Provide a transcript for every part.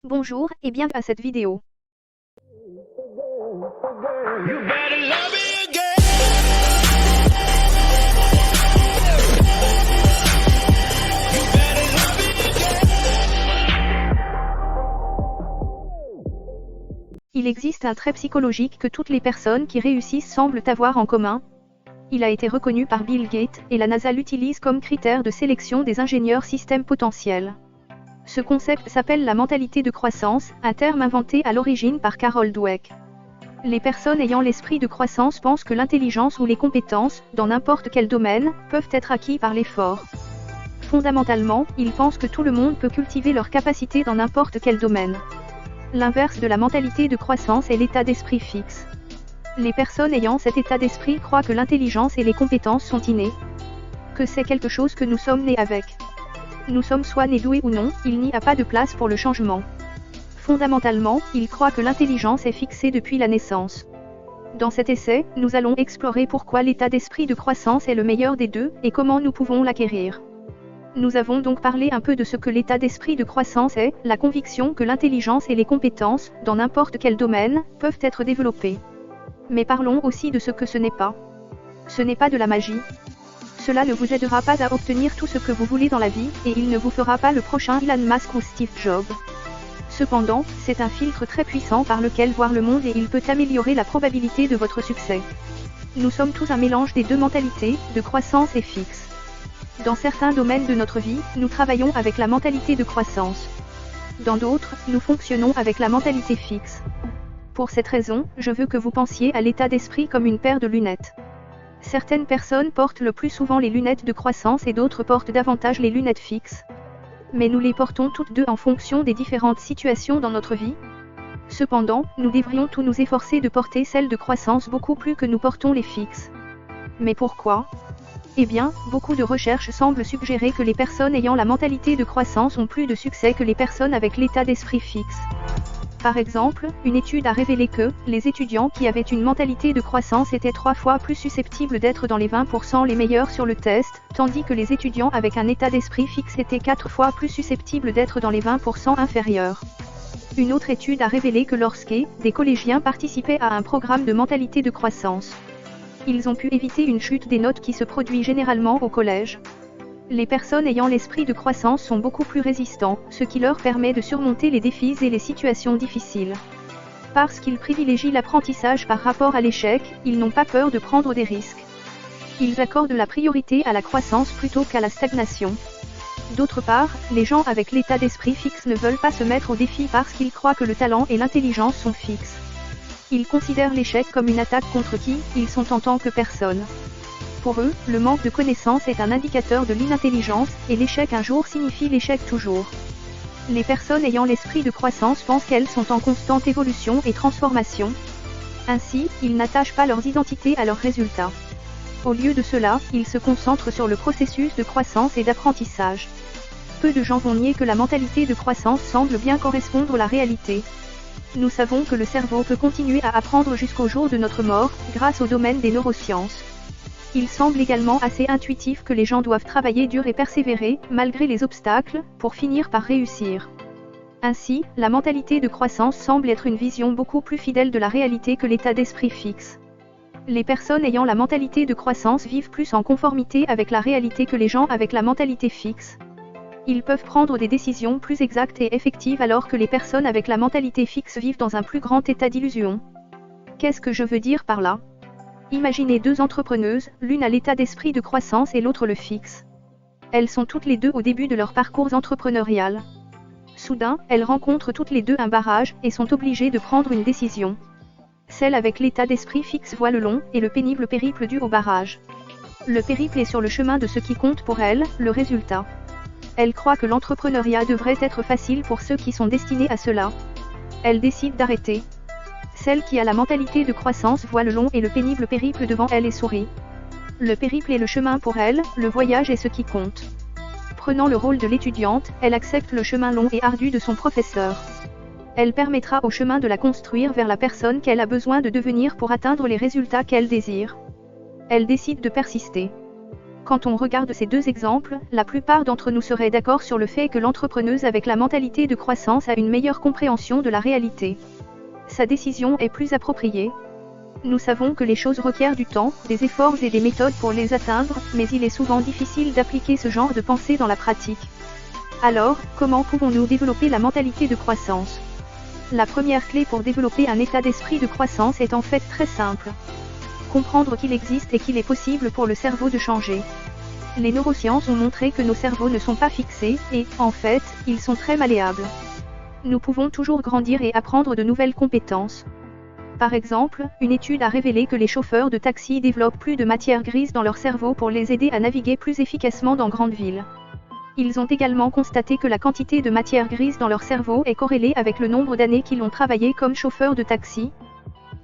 Bonjour et bienvenue à cette vidéo. Il existe un trait psychologique que toutes les personnes qui réussissent semblent avoir en commun. Il a été reconnu par Bill Gates et la NASA l'utilise comme critère de sélection des ingénieurs systèmes potentiels. Ce concept s'appelle la mentalité de croissance, un terme inventé à l'origine par Carol Dweck. Les personnes ayant l'esprit de croissance pensent que l'intelligence ou les compétences, dans n'importe quel domaine, peuvent être acquis par l'effort. Fondamentalement, ils pensent que tout le monde peut cultiver leurs capacités dans n'importe quel domaine. L'inverse de la mentalité de croissance est l'état d'esprit fixe. Les personnes ayant cet état d'esprit croient que l'intelligence et les compétences sont innées, que c'est quelque chose que nous sommes nés avec. Nous sommes soit nés doués ou non, il n'y a pas de place pour le changement. Fondamentalement, ils croient que l'intelligence est fixée depuis la naissance. Dans cet essai, nous allons explorer pourquoi l'état d'esprit de croissance est le meilleur des deux, et comment nous pouvons l'acquérir. Nous avons donc parlé un peu de ce que l'état d'esprit de croissance est, la conviction que l'intelligence et les compétences, dans n'importe quel domaine, peuvent être développées. Mais parlons aussi de ce que ce n'est pas. Ce n'est pas de la magie. Cela ne vous aidera pas à obtenir tout ce que vous voulez dans la vie, et il ne vous fera pas le prochain Elon Musk ou Steve Jobs. Cependant, c'est un filtre très puissant par lequel voir le monde et il peut améliorer la probabilité de votre succès. Nous sommes tous un mélange des deux mentalités, de croissance et fixe. Dans certains domaines de notre vie, nous travaillons avec la mentalité de croissance. Dans d'autres, nous fonctionnons avec la mentalité fixe. Pour cette raison, je veux que vous pensiez à l'état d'esprit comme une paire de lunettes. Certaines personnes portent le plus souvent les lunettes de croissance et d'autres portent davantage les lunettes fixes. Mais nous les portons toutes deux en fonction des différentes situations dans notre vie. Cependant, nous devrions tous nous efforcer de porter celles de croissance beaucoup plus que nous portons les fixes. Mais pourquoi ? Eh bien, beaucoup de recherches semblent suggérer que les personnes ayant la mentalité de croissance ont plus de succès que les personnes avec l'état d'esprit fixe. Par exemple, une étude a révélé que les étudiants qui avaient une mentalité de croissance étaient 3 fois plus susceptibles d'être dans les 20% les meilleurs sur le test, tandis que les étudiants avec un état d'esprit fixe étaient 4 fois plus susceptibles d'être dans les 20% inférieurs. Une autre étude a révélé que lorsque des collégiens participaient à un programme de mentalité de croissance, ils ont pu éviter une chute des notes qui se produit généralement au collège. Les personnes ayant l'esprit de croissance sont beaucoup plus résistants, ce qui leur permet de surmonter les défis et les situations difficiles. Parce qu'ils privilégient l'apprentissage par rapport à l'échec, ils n'ont pas peur de prendre des risques. Ils accordent la priorité à la croissance plutôt qu'à la stagnation. D'autre part, les gens avec l'état d'esprit fixe ne veulent pas se mettre au défi parce qu'ils croient que le talent et l'intelligence sont fixes. Ils considèrent l'échec comme une attaque contre qui ils sont en tant que personne. Pour eux, le manque de connaissances est un indicateur de l'inintelligence, et l'échec un jour signifie l'échec toujours. Les personnes ayant l'esprit de croissance pensent qu'elles sont en constante évolution et transformation. Ainsi, ils n'attachent pas leurs identités à leurs résultats. Au lieu de cela, ils se concentrent sur le processus de croissance et d'apprentissage. Peu de gens vont nier que la mentalité de croissance semble bien correspondre à la réalité. Nous savons que le cerveau peut continuer à apprendre jusqu'au jour de notre mort, grâce au domaine des neurosciences. Il semble également assez intuitif que les gens doivent travailler dur et persévérer, malgré les obstacles, pour finir par réussir. Ainsi, la mentalité de croissance semble être une vision beaucoup plus fidèle de la réalité que l'état d'esprit fixe. Les personnes ayant la mentalité de croissance vivent plus en conformité avec la réalité que les gens avec la mentalité fixe. Ils peuvent prendre des décisions plus exactes et effectives alors que les personnes avec la mentalité fixe vivent dans un plus grand état d'illusion. Qu'est-ce que je veux dire par là ? Imaginez deux entrepreneuses, l'une a l'état d'esprit de croissance et l'autre le fixe. Elles sont toutes les deux au début de leur parcours entrepreneurial. Soudain, elles rencontrent toutes les deux un barrage, et sont obligées de prendre une décision. Celle avec l'état d'esprit fixe voit le long et le pénible périple dû au barrage. Le périple est sur le chemin de ce qui compte pour elle, le résultat. Elle croit que l'entrepreneuriat devrait être facile pour ceux qui sont destinés à cela. Elle décide d'arrêter. Celle qui a la mentalité de croissance voit le long et le pénible périple devant elle et sourit. Le périple est le chemin pour elle, le voyage est ce qui compte. Prenant le rôle de l'étudiante, elle accepte le chemin long et ardu de son professeur. Elle permettra au chemin de la construire vers la personne qu'elle a besoin de devenir pour atteindre les résultats qu'elle désire. Elle décide de persister. Quand on regarde ces deux exemples, la plupart d'entre nous seraient d'accord sur le fait que l'entrepreneuse avec la mentalité de croissance a une meilleure compréhension de la réalité. Sa décision est plus appropriée. Nous savons que les choses requièrent du temps, des efforts et des méthodes pour les atteindre, mais il est souvent difficile d'appliquer ce genre de pensée dans la pratique. Alors, comment pouvons-nous développer la mentalité de croissance ? La première clé pour développer un état d'esprit de croissance est en fait très simple. Comprendre qu'il existe et qu'il est possible pour le cerveau de changer. Les neurosciences ont montré que nos cerveaux ne sont pas fixés, et, en fait, ils sont très malléables. Nous pouvons toujours grandir et apprendre de nouvelles compétences. Par exemple, une étude a révélé que les chauffeurs de taxi développent plus de matière grise dans leur cerveau pour les aider à naviguer plus efficacement dans grandes villes. Ils ont également constaté que la quantité de matière grise dans leur cerveau est corrélée avec le nombre d'années qu'ils ont travaillé comme chauffeurs de taxi.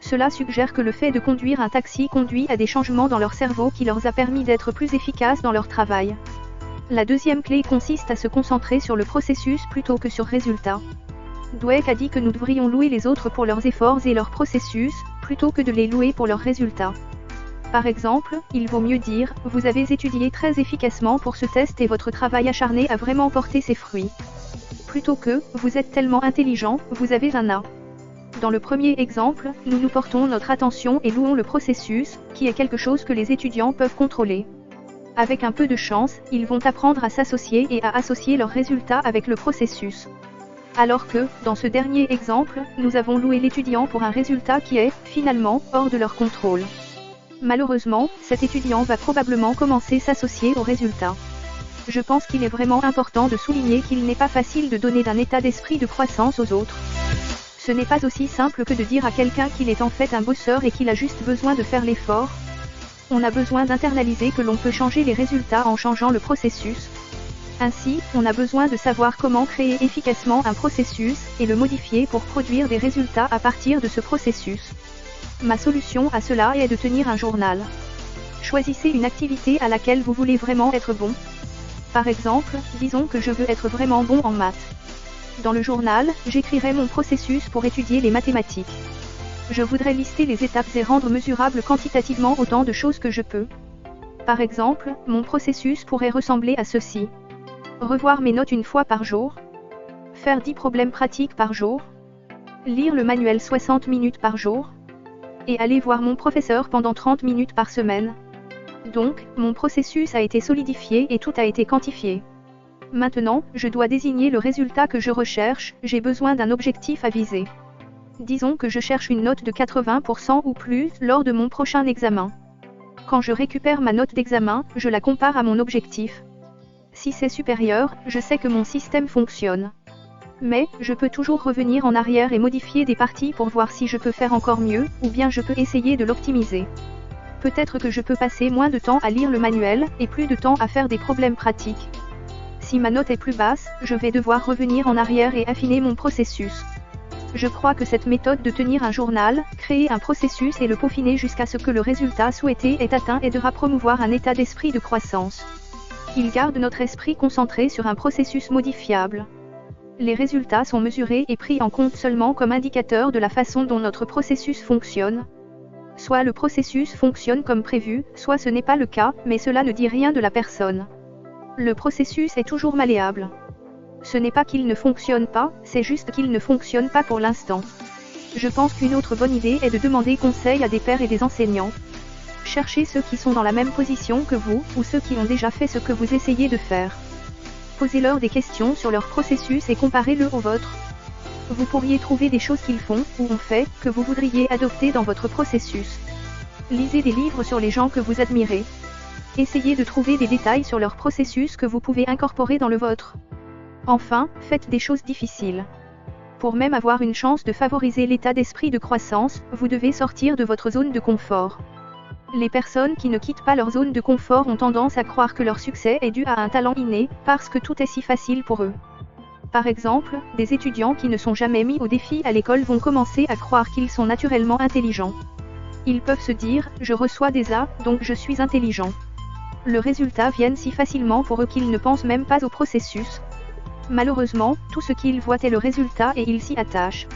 Cela suggère que le fait de conduire un taxi conduit à des changements dans leur cerveau qui leur a permis d'être plus efficaces dans leur travail. La deuxième clé consiste à se concentrer sur le processus plutôt que sur résultat. Dweck a dit que nous devrions louer les autres pour leurs efforts et leurs processus, plutôt que de les louer pour leurs résultats. Par exemple, il vaut mieux dire « Vous avez étudié très efficacement pour ce test et votre travail acharné a vraiment porté ses fruits », plutôt que « Vous êtes tellement intelligent, vous avez un A ». Dans le premier exemple, nous portons notre attention et louons le processus, qui est quelque chose que les étudiants peuvent contrôler. Avec un peu de chance, ils vont apprendre à s'associer et à associer leurs résultats avec le processus. Alors que, dans ce dernier exemple, nous avons loué l'étudiant pour un résultat qui est, finalement, hors de leur contrôle. Malheureusement, cet étudiant va probablement commencer à s'associer au résultat. Je pense qu'il est vraiment important de souligner qu'il n'est pas facile de donner d'un état d'esprit de croissance aux autres. Ce n'est pas aussi simple que de dire à quelqu'un qu'il est en fait un bosseur et qu'il a juste besoin de faire l'effort. On a besoin d'internaliser que l'on peut changer les résultats en changeant le processus. Ainsi, on a besoin de savoir comment créer efficacement un processus, et le modifier pour produire des résultats à partir de ce processus. Ma solution à cela est de tenir un journal. Choisissez une activité à laquelle vous voulez vraiment être bon. Par exemple, disons que je veux être vraiment bon en maths. Dans le journal, j'écrirai mon processus pour étudier les mathématiques. Je voudrais lister les étapes et rendre mesurable quantitativement autant de choses que je peux. Par exemple, mon processus pourrait ressembler à ceci. Revoir mes notes une fois par jour. Faire 10 problèmes pratiques par jour. Lire le manuel 60 minutes par jour. Et aller voir mon professeur pendant 30 minutes par semaine. Donc, mon processus a été solidifié et tout a été quantifié. Maintenant, je dois désigner le résultat que je recherche, j'ai besoin d'un objectif à viser. Disons que je cherche une note de 80% ou plus lors de mon prochain examen. Quand je récupère ma note d'examen, je la compare à mon objectif. Si c'est supérieur, je sais que mon système fonctionne. Mais, je peux toujours revenir en arrière et modifier des parties pour voir si je peux faire encore mieux, ou bien je peux essayer de l'optimiser. Peut-être que je peux passer moins de temps à lire le manuel, et plus de temps à faire des problèmes pratiques. Si ma note est plus basse, je vais devoir revenir en arrière et affiner mon processus. Je crois que cette méthode de tenir un journal, créer un processus et le peaufiner jusqu'à ce que le résultat souhaité est atteint aidera à promouvoir un état d'esprit de croissance. Il garde notre esprit concentré sur un processus modifiable. Les résultats sont mesurés et pris en compte seulement comme indicateurs de la façon dont notre processus fonctionne. Soit le processus fonctionne comme prévu, soit ce n'est pas le cas, mais cela ne dit rien de la personne. Le processus est toujours malléable. Ce n'est pas qu'il ne fonctionne pas, c'est juste qu'il ne fonctionne pas pour l'instant. Je pense qu'une autre bonne idée est de demander conseil à des pairs et des enseignants. Cherchez ceux qui sont dans la même position que vous, ou ceux qui ont déjà fait ce que vous essayez de faire. Posez-leur des questions sur leur processus et comparez-le au vôtre. Vous pourriez trouver des choses qu'ils font, ou ont fait, que vous voudriez adopter dans votre processus. Lisez des livres sur les gens que vous admirez. Essayez de trouver des détails sur leur processus que vous pouvez incorporer dans le vôtre. Enfin, faites des choses difficiles. Pour même avoir une chance de favoriser l'état d'esprit de croissance, vous devez sortir de votre zone de confort. Les personnes qui ne quittent pas leur zone de confort ont tendance à croire que leur succès est dû à un talent inné, parce que tout est si facile pour eux. Par exemple, des étudiants qui ne sont jamais mis au défi à l'école vont commencer à croire qu'ils sont naturellement intelligents. Ils peuvent se dire, je reçois des A, donc je suis intelligent. Le résultat vient si facilement pour eux qu'ils ne pensent même pas au processus. Malheureusement, tout ce qu'ils voient est le résultat et ils s'y attachent.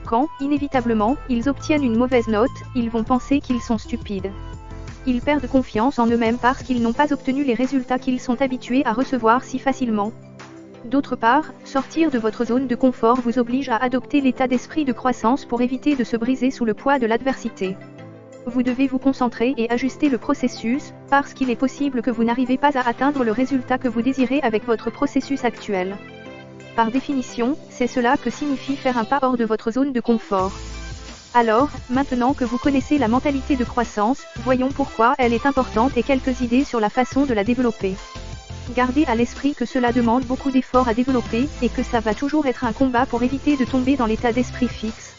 Quand, inévitablement, ils obtiennent une mauvaise note, ils vont penser qu'ils sont stupides. Ils perdent confiance en eux-mêmes parce qu'ils n'ont pas obtenu les résultats qu'ils sont habitués à recevoir si facilement. D'autre part, sortir de votre zone de confort vous oblige à adopter l'état d'esprit de croissance pour éviter de se briser sous le poids de l'adversité. Vous devez vous concentrer et ajuster le processus, parce qu'il est possible que vous n'arrivez pas à atteindre le résultat que vous désirez avec votre processus actuel. Par définition, c'est cela que signifie faire un pas hors de votre zone de confort. Alors, maintenant que vous connaissez la mentalité de croissance, voyons pourquoi elle est importante et quelques idées sur la façon de la développer. Gardez à l'esprit que cela demande beaucoup d'efforts à développer, et que ça va toujours être un combat pour éviter de tomber dans l'état d'esprit fixe.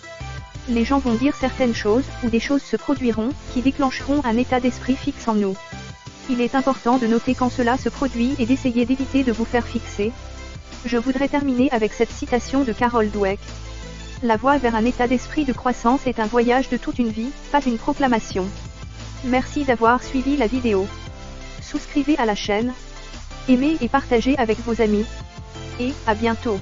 Les gens vont dire certaines choses, ou des choses se produiront, qui déclencheront un état d'esprit fixe en nous. Il est important de noter quand cela se produit et d'essayer d'éviter de vous faire fixer. Je voudrais terminer avec cette citation de Carol Dweck. La voie vers un état d'esprit de croissance est un voyage de toute une vie, pas une proclamation. Merci d'avoir suivi la vidéo. Souscrivez à la chaîne. Aimez et partagez avec vos amis. Et, à bientôt.